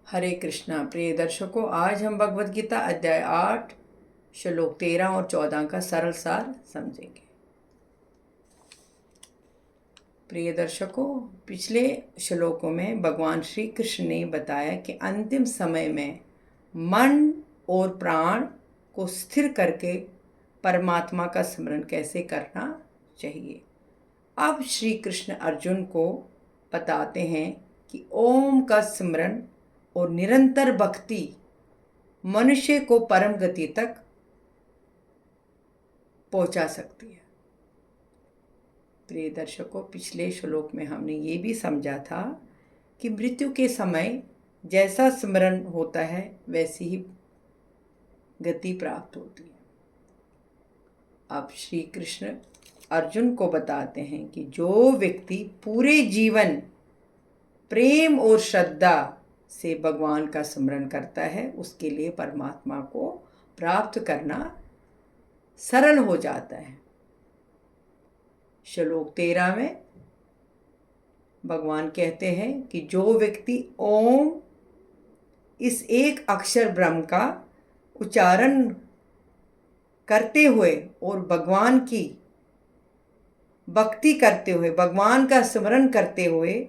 हरे कृष्णा प्रिय दर्शकों, आज हम भगवद गीता अध्याय 8 श्लोक 13 और 14 का सरल सार समझेंगे। प्रिय दर्शकों, पिछले श्लोकों में भगवान श्री कृष्ण ने बताया कि अंतिम समय में मन और प्राण को स्थिर करके परमात्मा का स्मरण कैसे करना चाहिए। अब श्री कृष्ण अर्जुन को बताते हैं कि ओम का स्मरण और निरंतर भक्ति मनुष्य को परम गति तक पहुंचा सकती है। प्रिय दर्शकों, पिछले श्लोक में हमने ये भी समझा था कि मृत्यु के समय जैसा स्मरण होता है वैसी ही गति प्राप्त होती है। अब श्री कृष्ण अर्जुन को बताते हैं कि जो व्यक्ति पूरे जीवन प्रेम और श्रद्धा से भगवान का स्मरण करता है उसके लिए परमात्मा को प्राप्त करना सरल हो जाता है। श्लोक 13 में भगवान कहते हैं कि जो व्यक्ति ओम इस एक अक्षर ब्रह्म का उच्चारण करते हुए और भगवान की भक्ति करते हुए, भगवान का स्मरण करते हुए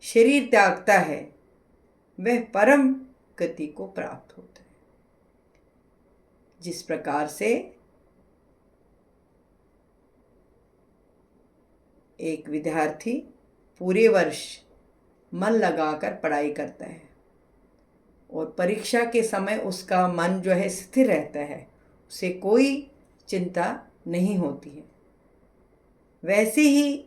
शरीर त्यागता है, वह परम गति को प्राप्त होता है। जिस प्रकार से एक विद्यार्थी पूरे वर्ष मन लगाकर पढ़ाई करता है और परीक्षा के समय उसका मन जो है स्थिर रहता है, उसे कोई चिंता नहीं होती है, वैसे ही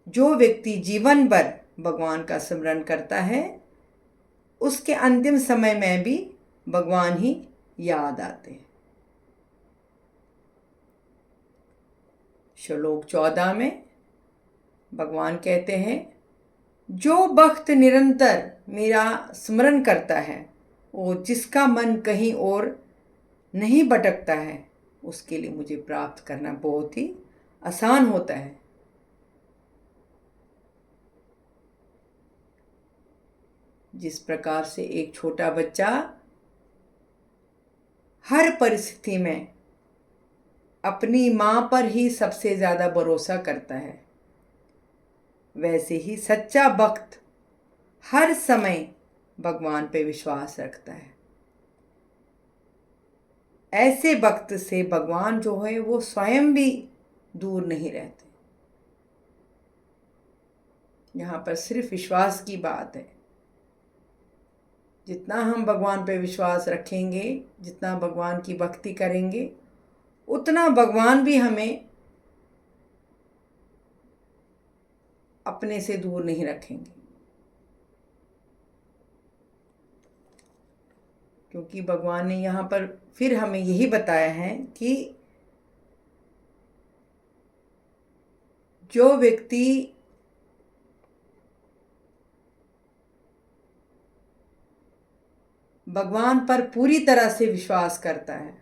जो व्यक्ति जीवन भर भगवान का स्मरण करता है उसके अंतिम समय में भी भगवान ही याद आते हैं। श्लोक 14 में भगवान कहते हैं, जो भक्त निरंतर मेरा स्मरण करता है और जिसका मन कहीं और नहीं भटकता है उसके लिए मुझे प्राप्त करना बहुत ही आसान होता है। जिस प्रकार से एक छोटा बच्चा हर परिस्थिति में अपनी माँ पर ही सबसे ज़्यादा भरोसा करता है, वैसे ही सच्चा भक्त हर समय भगवान पे विश्वास रखता है। ऐसे भक्त से भगवान जो है वो स्वयं भी दूर नहीं रहते। यहाँ पर सिर्फ विश्वास की बात है। जितना हम भगवान पे विश्वास रखेंगे, जितना भगवान की भक्ति करेंगे, उतना भगवान भी हमें अपने से दूर नहीं रखेंगे। क्योंकि भगवान ने यहाँ पर फिर हमें यही बताया है कि जो व्यक्ति भगवान पर पूरी तरह से विश्वास करता है,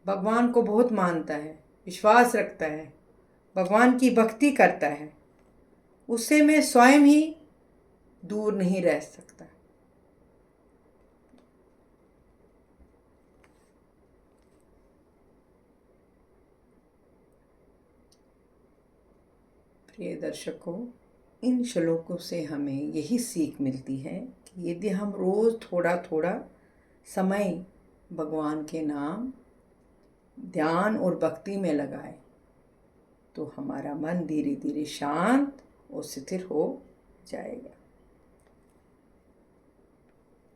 भगवान को बहुत मानता है, विश्वास रखता है, भगवान की भक्ति करता है, उससे मैं स्वयं ही दूर नहीं रह सकता। प्रिय दर्शकों, इन श्लोकों से हमें यही सीख मिलती है कि यदि हम रोज़ थोड़ा थोड़ा समय भगवान के नाम, ध्यान और भक्ति में लगाएं तो हमारा मन धीरे धीरे शांत और स्थिर हो जाएगा।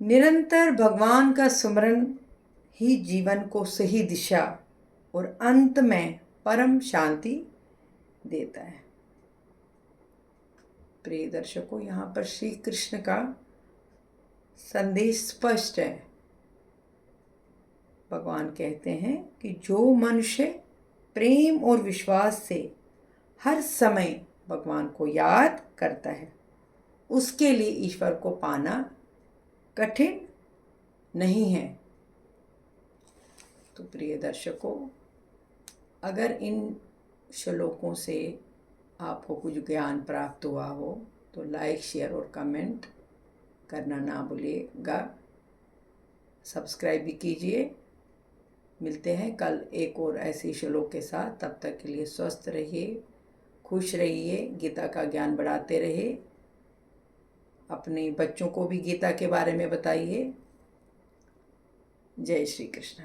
निरंतर भगवान का स्मरण ही जीवन को सही दिशा और अंत में परम शांति देता है। प्रिय दर्शकों, यहाँ पर श्री कृष्ण का संदेश स्पष्ट है। भगवान कहते हैं कि जो मनुष्य प्रेम और विश्वास से हर समय भगवान को याद करता है उसके लिए ईश्वर को पाना कठिन नहीं है। तो प्रिय दर्शकों, अगर इन श्लोकों से आपको कुछ ज्ञान प्राप्त हुआ हो तो लाइक, शेयर और कमेंट करना ना भूलिएगा। सब्सक्राइब भी कीजिए। मिलते हैं कल एक और ऐसे श्लोक के साथ। तब तक के लिए स्वस्थ रहिए, खुश रहिए, गीता का ज्ञान बढ़ाते रहिए। अपने बच्चों को भी गीता के बारे में बताइए। जय श्री कृष्ण।